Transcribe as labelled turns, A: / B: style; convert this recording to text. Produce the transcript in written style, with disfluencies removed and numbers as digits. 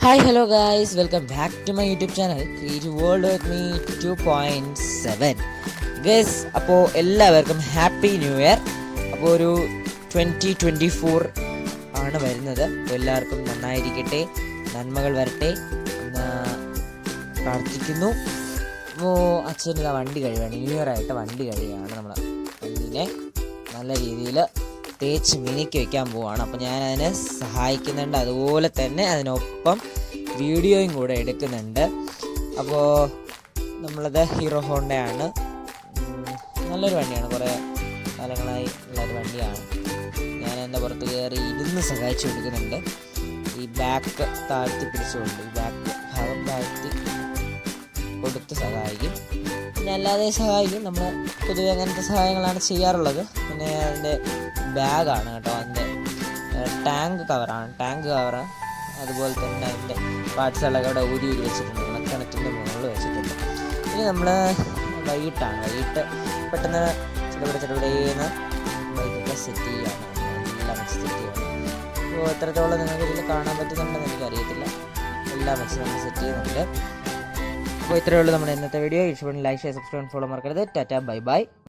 A: Hi hello guys, welcome back to my YouTube channel creative world with me 2.7 guys. അപ്പോൾ എല്ലാവർക്കും happy new year. അപ്പോൾ ഒരു 2024 ആണ് വരുന്നത്. അപ്പോൾ എല്ലാവർക്കും നന്നായിരിക്കട്ടെ, നന്മകൾ വരട്ടെ എന്ന് പ്രാർത്ഥിക്കുന്നു. അപ്പോൾ അച്ഛൻ്റെ വണ്ടി കഴിയുകയാണ്, ന്യൂ ഇയർ ആയിട്ട് വണ്ടി കഴിയുകയാണ്. നമ്മൾ വണ്ടീനെ നല്ല രീതിയിൽ തേച്ച് മിനുക്കി വയ്ക്കാൻ പോവുകയാണ്. അപ്പോൾ ഞാൻ അതിനെ സഹായിക്കുന്നുണ്ട്, അതുപോലെ തന്നെ അതിനൊപ്പം വീഡിയോയും കൂടെ എടുക്കുന്നുണ്ട്. അപ്പോൾ നമ്മളത് ഹീറോ ഹോണ്ടയാണ്, നല്ലൊരു വണ്ടിയാണ്, കുറേ കാലങ്ങളായി ഉള്ളൊരു വണ്ടിയാണ്. ഞാൻ എൻ്റെ പുറത്ത് കയറി ഇരുന്ന് സഹായിച്ചു കൊടുക്കുന്നുണ്ട്. ഈ ബാക്ക് താഴ്ത്തി പിടിച്ചുകൊണ്ട് ഈ ബാക്ക് ഭാഗം താഴ്ത്തി കൊടുത്ത് സഹായിക്കും. പിന്നെ അല്ലാതെ സഹായിക്കും. നമ്മൾ പൊതുവെ അങ്ങനത്തെ സഹായങ്ങളാണ് ചെയ്യാറുള്ളത്. പിന്നെ അതിൻ്റെ ബാഗാണ് കേട്ടോ, അതിൻ്റെ ടാങ്ക് കവറ്. അതുപോലെ തന്നെ അതിൻ്റെ പാർട്സുകളൊക്കെ അവിടെ ഊരി വെച്ചിട്ടുണ്ട്, കിണറ്റിൻ്റെ മുകളിൽ വെച്ചിട്ടുണ്ട്. ഇനി നമ്മൾ വൈകിട്ട് പെട്ടെന്ന് ചെറുപടേന്ന് ബൈക്കൊക്കെ സെറ്റ് ചെയ്യുകയാണ്, എല്ലാം വെച്ച് സെറ്റ് ചെയ്യുകയാണ്. അപ്പോൾ എത്രത്തോളം നിങ്ങൾക്ക് ഇതിൽ കാണാൻ പറ്റുന്നുണ്ടെന്ന് എനിക്കറിയത്തില്ല, എല്ലാം വെച്ച് നമ്മൾ സെറ്റ് ചെയ്യുന്നുണ്ട്. അപ്പോൾ ഇത്രയേ ഉള്ളൂ നമ്മുടെ ഇന്നത്തെ വീഡിയോ. ഇഷ്ടപ്പെടുന്ന ലൈക്ക്, ഷെയർ, സബ്സ്ക്രൈബ്, ഫോളോ മറക്കരുത്. Tata, bye bye.